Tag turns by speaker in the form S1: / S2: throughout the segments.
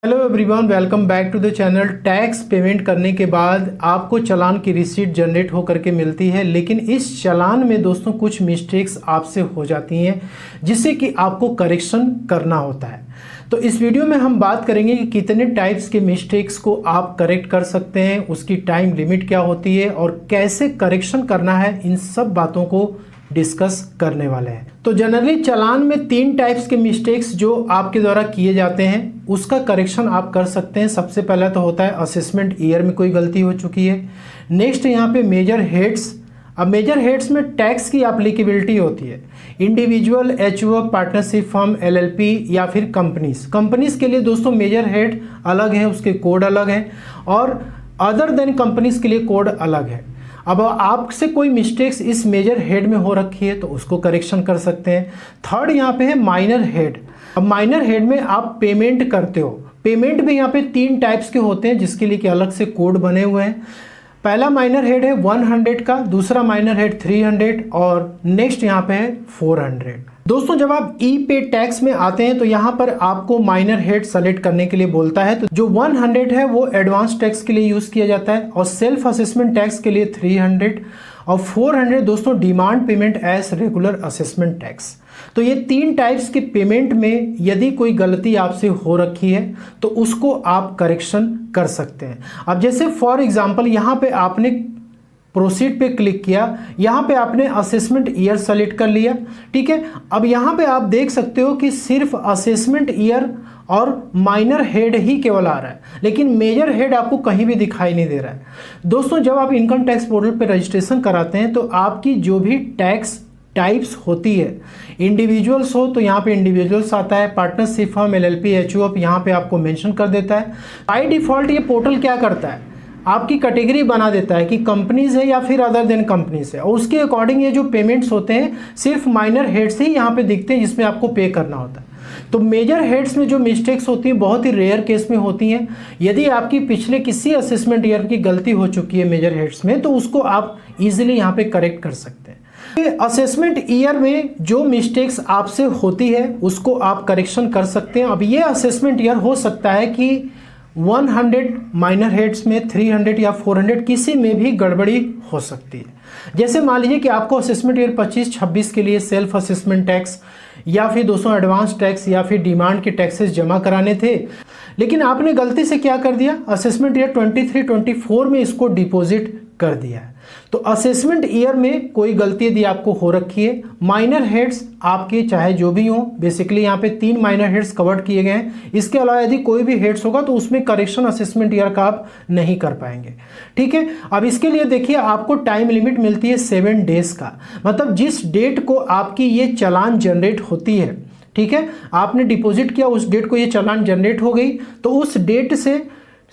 S1: Hello everyone, welcome back to the channel. Tax payment करने के बाद आपको चालान की रिसीट जनरेट होकर के मिलती है, लेकिन इस चालान में दोस्तों कुछ मिस्टेक्स आपसे हो जाती हैं जिससे कि आपको करेक्शन करना होता है। तो इस वीडियो में हम बात करेंगे कि कितने टाइप्स के मिस्टेक्स को आप करेक्ट कर सकते हैं, उसकी टाइम लिमिट क्या होती है और कैसे करेक्शन करना है, इन सब बातों को डिस्कस करने वाले हैं। तो जनरली चालान में 3 टाइप्स के मिस्टेक्स जो आपके द्वारा किए जाते हैं उसका करेक्शन आप कर सकते हैं। सबसे पहला तो होता है असेसमेंट ईयर में कोई गलती हो चुकी है। नेक्स्ट यहाँ पे मेजर हेड्स। अब मेजर हेड्स में टैक्स की एप्लीकेबिलिटी होती है। Individual, HO, partnership firm, LLP या फिर कंपनीज के लिए दोस्तों मेजर हेड अलग है, उसके कोड अलग है, और अदर देन कंपनीज के लिए कोड अलग है। अब आपसे कोई मिस्टेक्स इस मेजर हेड में हो रखी है तो उसको करेक्शन कर सकते हैं। थर्ड यहाँ पे है माइनर हेड। अब माइनर हेड में आप पेमेंट करते हो। पेमेंट भी यहाँ पे 3 टाइप्स के होते हैं जिसके लिए कि अलग से कोड बने हुए हैं। पहला माइनर हेड है 100 का, दूसरा माइनर हेड 300 और नेक्स्ट यहाँ पे है 400। दोस्तों जब आप ई पे टैक्स में आते हैं तो यहाँ पर आपको माइनर हेड सेलेक्ट करने के लिए बोलता है। तो जो 100 है वो एडवांस टैक्स के लिए यूज किया जाता है और सेल्फ असेसमेंट टैक्स के लिए 300 और 400 दोस्तों demand payment as regular assessment tax. तो ये 3 टाइप्स के पेमेंट में यदि कोई गलती आपसे हो रखी है तो उसको आप करेक्शन कर सकते हैं। अब जैसे फॉर एग्जांपल यहाँ पे आपने प्रोसीड पे क्लिक किया, यहाँ पे आपने असेसमेंट ईयर सेलेक्ट कर लिया, ठीक है। अब यहाँ पे आप देख सकते हो कि सिर्फ असेसमेंट ईयर और माइनर हेड ही केवल आ रहा है, लेकिन मेजर हेड आपको कहीं भी दिखाई नहीं दे रहा है। दोस्तों जब आप इनकम टैक्स पोर्टल पे रजिस्ट्रेशन कराते हैं तो आपकी जो भी टैक्स टाइप्स होती है, इंडिविजुअल्स हो तो यहाँ पे इंडिविजुअल्स आता है, पार्टनरशिप फर्म, एलएलपी, एचओ यहाँ पे आपको मेंशन कर देता है। बाय डिफॉल्ट ये पोर्टल क्या करता है, आपकी कैटेगरी बना देता है कि कंपनीज है या फिर अदर देन कंपनीज है, और उसके अकॉर्डिंग ये जो पेमेंट्स होते हैं सिर्फ माइनर हेड्स ही यहाँ पे दिखते हैं जिसमें आपको पे करना होता है। तो मेजर हेड्स में जो मिस्टेक्स होती हैं बहुत ही रेयर केस में होती हैं। यदि आपकी पिछले किसी असेसमेंट ईयर की गलती हो चुकी है मेजर हेड्स में तो उसको आप इजीली यहाँ पे करेक्ट कर सकते हैं। असेसमेंट ईयर में जो मिस्टेक्स आपसे होती है उसको आप करेक्शन कर सकते हैं। अब ये असेसमेंट ईयर हो सकता है कि 100 माइनर हेड्स में, 300 या 400 किसी में भी गड़बड़ी हो सकती है। जैसे मान लीजिए कि आपको असेसमेंट ईयर 25-26 के लिए सेल्फ असेसमेंट टैक्स या फिर 200 एडवांस टैक्स या फिर डिमांड के टैक्सेस जमा कराने थे, लेकिन आपने गलती से क्या कर दिया, असेसमेंट ईयर 23-24 में इसको डिपॉजिट कर दिया है। तो असेसमेंट ईयर में कोई गलती यदि आपको हो रखी है, माइनर हेड्स आपके चाहे जो भी हो, बेसिकली यहाँ पे 3 माइनर हेड्स कवर किए गए हैं। इसके अलावा यदि कोई भी हेड्स होगा तो उसमें करेक्शन असेसमेंट ईयर का आप नहीं कर पाएंगे, ठीक है। अब इसके लिए देखिए आपको टाइम लिमिट मिलती है 7 डेज का, मतलब जिस डेट को आपकी ये चालान जनरेट होती है, ठीक है, आपने डिपॉजिट किया उस डेट को ये चालान जनरेट हो गई, तो उस डेट से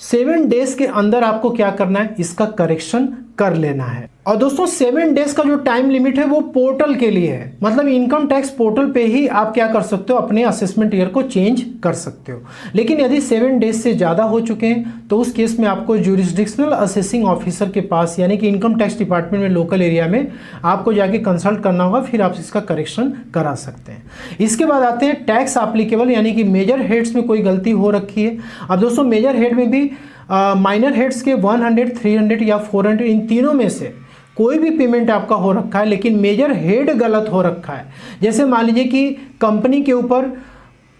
S1: 7 डेज के अंदर आपको क्या करना है, इसका करेक्शन कर लेना है। और दोस्तों 7 डेज का जो टाइम लिमिट है वो पोर्टल के लिए है, मतलब इनकम टैक्स पोर्टल पे ही आप क्या कर सकते हो, अपने असेसमेंट ईयर को चेंज कर सकते हो। लेकिन यदि 7 डेज से ज़्यादा हो चुके हैं तो उस केस में आपको ज्यूरिसडिक्शनल असेसिंग ऑफिसर के पास, यानी कि इनकम टैक्स डिपार्टमेंट में लोकल एरिया में आपको जाके कंसल्ट करना होगा, फिर आप इसका करेक्शन करा सकते हैं। इसके बाद आते हैं टैक्स एप्लीकेबल, यानी कि मेजर हेड्स में कोई गलती हो रखी है। अब दोस्तों मेजर हेड में भी माइनर हेड्स के 100, 300 या 400 इन तीनों में से कोई भी पेमेंट आपका हो रखा है लेकिन मेजर हेड गलत हो रखा है। जैसे मान लीजिए कि कंपनी के ऊपर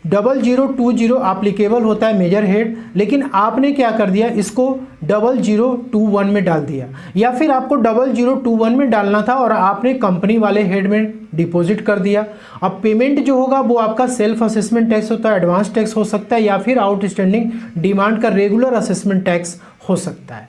S1: 0020 एप्लीकेबल होता है मेजर हेड, लेकिन आपने क्या कर दिया, इसको 0021 में डाल दिया, या फिर आपको 0021 में डालना था और आपने कंपनी वाले हेड में डिपॉजिट कर दिया। अब पेमेंट जो होगा वो आपका सेल्फ असेसमेंट टैक्स होता है, एडवांस टैक्स हो सकता है, या फिर आउटस्टैंडिंग डिमांड का रेगुलर असेसमेंट टैक्स हो सकता है,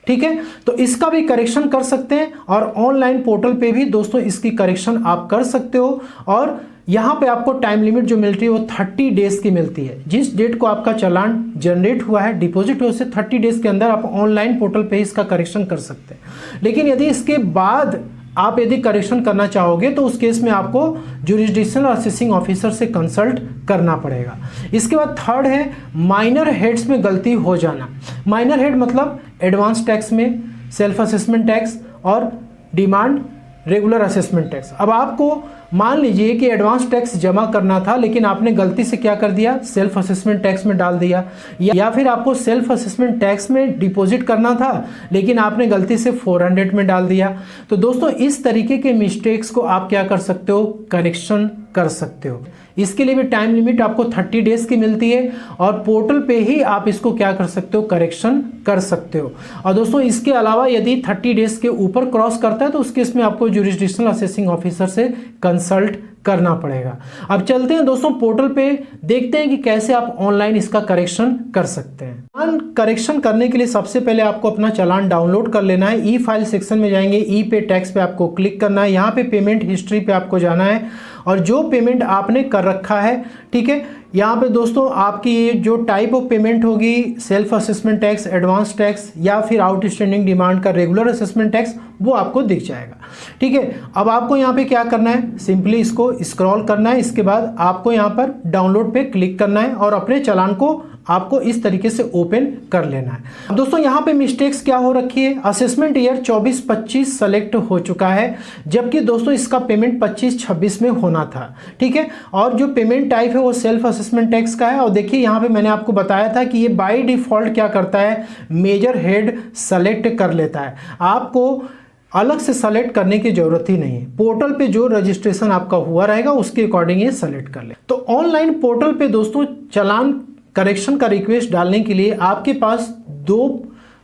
S1: ठीक है। तो इसका भी करेक्शन कर सकते हैं और ऑनलाइन पोर्टल पे भी दोस्तों इसकी करेक्शन आप कर सकते हो। और यहाँ पे आपको टाइम लिमिट जो मिलती है वो 30 डेज की मिलती है। जिस डेट को आपका चालान जनरेट हुआ है, डिपॉजिट हुआ, उससे 30 डेज के अंदर आप ऑनलाइन पोर्टल पे इसका करेक्शन कर सकते हैं। लेकिन यदि इसके बाद आप यदि करेक्शन करना चाहोगे तो उस केस में आपको ज्यूरिसडिक्शनल असेसिंग ऑफिसर से कंसल्ट करना पड़ेगा। इसके बाद थर्ड है माइनर हेड्स में गलती हो जाना। माइनर हेड मतलब एडवांस टैक्स में, सेल्फ असेसमेंट टैक्स और डिमांड रेगुलर असेसमेंट टैक्स। अब आपको मान लीजिए कि एडवांस टैक्स जमा करना था, लेकिन आपने गलती से क्या कर दिया, सेल्फ असेसमेंट टैक्स में डाल दिया, या फिर आपको सेल्फ असेसमेंट टैक्स में डिपॉजिट करना था लेकिन आपने गलती से 400 में डाल दिया। तो दोस्तों इस तरीके के मिस्टेक्स को आप क्या कर सकते हो, करेक्शन कर सकते हो। इसके लिए भी टाइम लिमिट आपको 30 डेज की मिलती है और पोर्टल पे ही आप इसको क्या कर सकते हो, करेक्शन कर सकते हो। और दोस्तों इसके अलावा यदि 30 डेज के ऊपर क्रॉस करता है तो उस केस में आपको ज्यूरिसडिक्शनल असेसिंग ऑफिसर से कंसल्ट करना पड़ेगा। अब चलते हैं दोस्तों पोर्टल पे, देखते हैं कि कैसे आप ऑनलाइन इसका करेक्शन कर सकते हैं। चालान करेक्शन करने के लिए सबसे पहले आपको अपना चालान डाउनलोड कर लेना है। ई फाइल सेक्शन में जाएंगे, ई पे टैक्स पे आपको क्लिक करना है, यहाँ पे पेमेंट हिस्ट्री पे आपको जाना है और जो पेमेंट आपने कर रखा है, ठीक है, यहाँ पे दोस्तों आपकी ये जो टाइप ऑफ पेमेंट होगी, self assessment tax, advance tax या फिर आउटस्टैंडिंग डिमांड का रेगुलर असेसमेंट टैक्स, वो आपको दिख जाएगा। ठीक है, अब आपको यहाँ पे क्या करना है, सिंपली इसको स्क्रॉल करना है, इसके बाद आपको यहाँ पर डाउनलोड पे क्लिक करना है और अपने चालान को आपको इस तरीके से ओपन कर लेना है। अब दोस्तों यहाँ पे मिस्टेक्स क्या हो रखी है, असेसमेंट ईयर 24-25 सेलेक्ट हो चुका है, जबकि दोस्तों इसका पेमेंट 25-26 में होना था। ठीक है, और जो पेमेंट टाइप है वो सेल्फ असेसमेंट टैक्स का है। और देखिए यहाँ पे मैंने आपको बताया था कि ये बाय डिफॉल्ट क्या करता है, मेजर हेड सेलेक्ट कर लेता है, आपको अलग से सेलेक्ट करने की जरूरत ही नहीं है। पोर्टल पे जो रजिस्ट्रेशन आपका हुआ रहेगा उसके अकॉर्डिंग ये सेलेक्ट कर ले। तो ऑनलाइन पोर्टल पे दोस्तों चालान करेक्शन का रिक्वेस्ट डालने के लिए आपके पास 2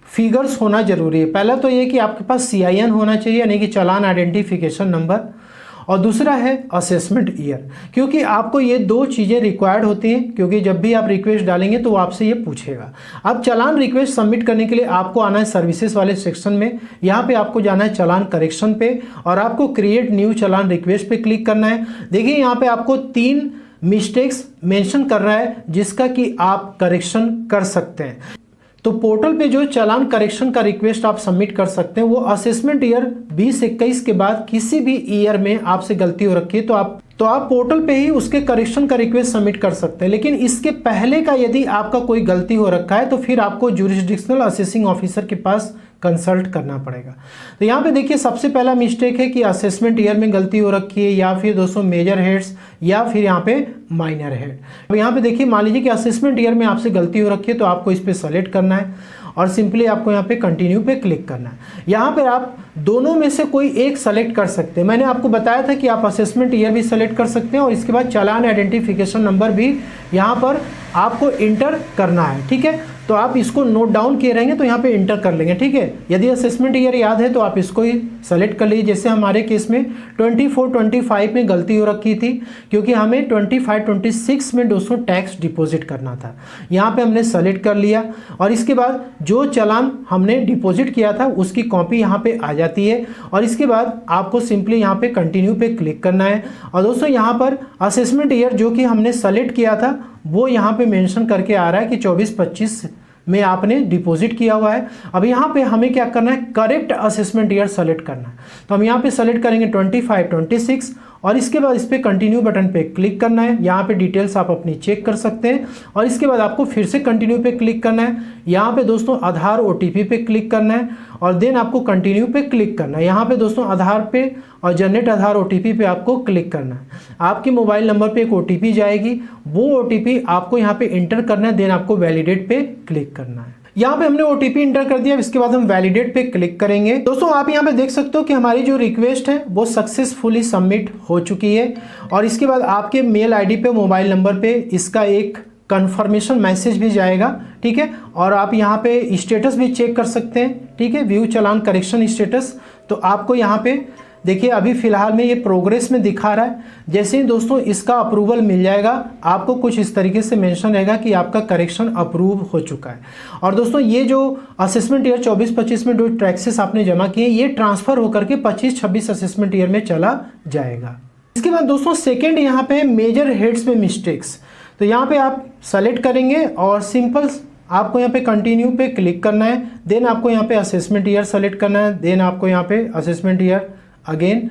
S1: फिगर्स होना जरूरी है। पहला तो ये कि आपके पास CIN होना चाहिए, यानी कि चालान आइडेंटिफिकेशन नंबर, और दूसरा है असेसमेंट ईयर, क्योंकि आपको ये 2 चीज़ें रिक्वायर्ड होती हैं, क्योंकि जब भी आप रिक्वेस्ट डालेंगे तो वो आपसे ये पूछेगा। अब चालान रिक्वेस्ट सबमिट करने के लिए आपको आना है सर्विसेज वाले सेक्शन में, यहाँ पे आपको जाना है चालान करेक्शन पे और आपको क्रिएट न्यू चालान रिक्वेस्ट पे क्लिक करना है। देखिए यहाँ पे आपको 3 मिस्टेक्स मेंशन कर रहा है जिसका कि आप करेक्शन कर सकते हैं। तो पोर्टल पे जो चालान करेक्शन का रिक्वेस्ट आप सबमिट कर सकते हैं वो असेसमेंट ईयर 20-21 के बाद किसी भी ईयर में आपसे गलती हो रखी है तो आप पोर्टल पे ही उसके करेक्शन का रिक्वेस्ट सबमिट कर सकते हैं। लेकिन इसके पहले का यदि आपका कोई गलती हो रखा है तो फिर आपको ज्यूरिसडिक्शनल असेसिंग ऑफिसर के पास कंसल्ट करना पड़ेगा। तो यहाँ पे देखिए सबसे पहला मिस्टेक है कि असेसमेंट ईयर में गलती हो रखी है, या फिर दोस्तों मेजर हेड्स, या फिर यहाँ पे माइनर हेड। अब यहाँ पे देखिए मान लीजिए कि असेसमेंट ईयर में आपसे गलती हो रखी है तो आपको इस पर सेलेक्ट करना है और सिंपली आपको यहाँ पे कंटिन्यू पे क्लिक करना है। यहाँ पे आप दोनों में से कोई एक सेलेक्ट कर सकते हैं। मैंने आपको बताया था कि आप असेसमेंट ईयर भी सेलेक्ट कर सकते हैं और इसके बाद चालान आइडेंटिफिकेशन नंबर भी यहाँ पर आपको इंटर करना है। ठीक है, तो आप इसको नोट डाउन किए रहेंगे तो यहाँ पे इंटर कर लेंगे। ठीक है, यदि असेसमेंट ईयर याद है तो आप इसको ही सेलेक्ट कर लीजिए। जैसे हमारे केस में 24-25 में गलती हो रखी थी, क्योंकि हमें 25-26 में दोस्तों टैक्स डिपॉजिट करना था। यहाँ पे हमने सेलेक्ट कर लिया और इसके बाद जो चालान हमने डिपॉजिट किया था उसकी कॉपी यहाँ पे आ जाती है और इसके बाद आपको सिंपली यहाँ पे कंटिन्यू पे क्लिक करना है। और दोस्तों यहाँ पर असेसमेंट ईयर जो कि हमने सेलेक्ट किया था वो यहाँ पे मेंशन करके आ रहा है कि 24-25 में आपने डिपॉजिट किया हुआ है। अब यहाँ पे हमें क्या करना है, करेक्ट असेसमेंट ईयर सेलेक्ट करना है। तो हम यहाँ पे सेलेक्ट करेंगे 25-26 और इसके बाद इस पर कंटिन्यू बटन पे क्लिक करना है। यहाँ पे डिटेल्स आप अपनी चेक कर सकते हैं और इसके बाद आपको फिर से कंटिन्यू पे क्लिक करना है। यहाँ पे दोस्तों आधार OTP पे क्लिक करना है और देन आपको कंटिन्यू पे क्लिक करना है। यहाँ पे दोस्तों आधार पे और जनरेट आधार OTP पे आपको क्लिक करना है। आपके मोबाइल नंबर पे एक OTP जाएगी, वो OTP आपको यहाँ पे इंटर करना है, देन आपको वैलिडेट पे क्लिक करना है। यहाँ पे हमने OTP इंटर कर दिया, इसके बाद हम वैलिडेट पे क्लिक करेंगे। दोस्तों आप यहाँ पे देख सकते हो कि हमारी जो रिक्वेस्ट है वो सक्सेसफुली सबमिट हो चुकी है और इसके बाद आपके मेल ID पे, मोबाइल नंबर पे इसका एक कंफर्मेशन मैसेज भी जाएगा। ठीक है, और आप यहाँ पे स्टेटस भी चेक कर सकते हैं। ठीक है, व्यू चालान करेक्शन स्टेटस। तो आपको यहाँ पे देखिए अभी फिलहाल में ये प्रोग्रेस में दिखा रहा है। जैसे ही दोस्तों इसका अप्रूवल मिल जाएगा आपको कुछ इस तरीके से मेंशन रहेगा कि आपका करेक्शन अप्रूव हो चुका है। और दोस्तों ये जो असेसमेंट ईयर 24-25 में जो टैक्सेस आपने जमा किए ये ट्रांसफर होकर के 25-26 असेसमेंट ईयर में चला जाएगा। इसके बाद दोस्तों सेकेंड यहाँ पे मेजर हेड्स में मिस्टेक्स, तो यहाँ पे आप सेलेक्ट करेंगे और सिंपल आपको यहाँ पे कंटिन्यू पे क्लिक करना है। देन आपको यहाँ पे असेसमेंट ईयर सेलेक्ट करना है, देन आपको यहाँ पे असेसमेंट ईयर अगेन,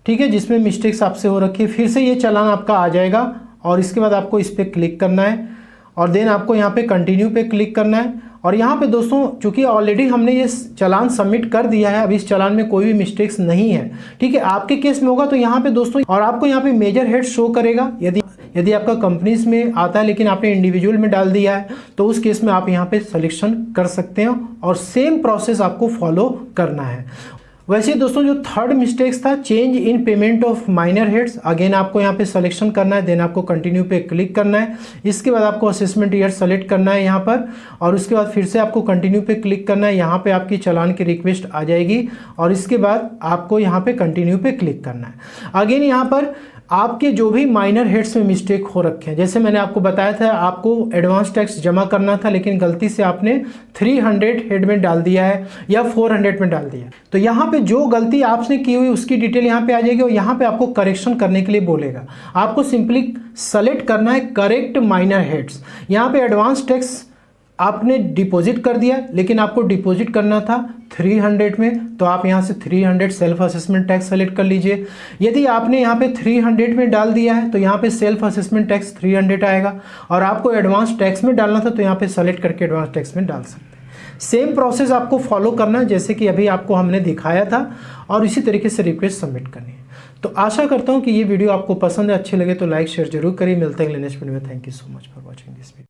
S1: ठीक है, जिसमें मिस्टेक्स आपसे हो रखी है। फिर से ये चालान आपका आ जाएगा और इसके बाद आपको इस पर क्लिक करना है और देन आपको यहाँ पे कंटिन्यू पे क्लिक करना है। और यहाँ पे दोस्तों चूंकि ऑलरेडी हमने ये चालान सबमिट कर दिया है, अब इस चालान में कोई भी मिस्टेक्स नहीं है, ठीक है। आपके केस में होगा तो यहाँ पे दोस्तों, और आपको यहाँ पे मेजर हेड शो करेगा। यदि आपका कंपनीज में आता है लेकिन आपने इंडिविजुअल में डाल दिया है तो उस केस में आप यहाँ पे सिलेक्शन कर सकते हैं और सेम प्रोसेस आपको फॉलो करना है। वैसे दोस्तों जो थर्ड मिस्टेक्स था, change in payment of minor heads, again आपको यहाँ पे सिलेक्शन करना है, देन आपको कंटिन्यू पे क्लिक करना है। इसके बाद आपको असेसमेंट ईयर सेलेक्ट करना है यहाँ पर, और उसके बाद फिर से आपको कंटिन्यू पे क्लिक करना है। यहाँ पे आपकी चालान की रिक्वेस्ट आ जाएगी और इसके बाद आपको यहाँ पे कंटिन्यू पे क्लिक करना है। अगेन यहाँ पर आपके जो भी माइनर हेड्स में मिस्टेक हो रखे हैं, जैसे मैंने आपको बताया था आपको एडवांस टैक्स जमा करना था लेकिन गलती से आपने 300 हेड में डाल दिया है या 400 में डाल दिया है, तो यहाँ पे जो गलती आपने की हुई उसकी डिटेल यहाँ पे आ जाएगी और यहाँ पे आपको करेक्शन करने के लिए बोलेगा। आपको सिंपली सेलेक्ट करना है करेक्ट माइनर हेड्स। यहाँ पे एडवांस टैक्स आपने डिपॉजिट कर दिया लेकिन आपको डिपॉजिट करना था 300 में, तो आप यहाँ से 300 सेल्फ असेसमेंट टैक्स सेलेक्ट कर लीजिए। यदि आपने यहाँ पे 300 में डाल दिया है तो यहाँ पे सेल्फ असेसमेंट टैक्स 300 आएगा, और आपको एडवांस टैक्स में डालना था तो यहाँ पे सेलेक्ट करके एडवांस टैक्स में डाल सकते हैं। सेम प्रोसेस आपको फॉलो करना है जैसे कि अभी आपको हमने दिखाया था, और इसी तरीके से रिक्वेस्ट सबमिट करनी है। तो आशा करता हूँ कि ये वीडियो आपको पसंद है, अच्छे लगे तो लाइक शेयर जरूर करिए। मिलते हैं नेक्स्ट वीडियो में। Thank you so much for watching this video.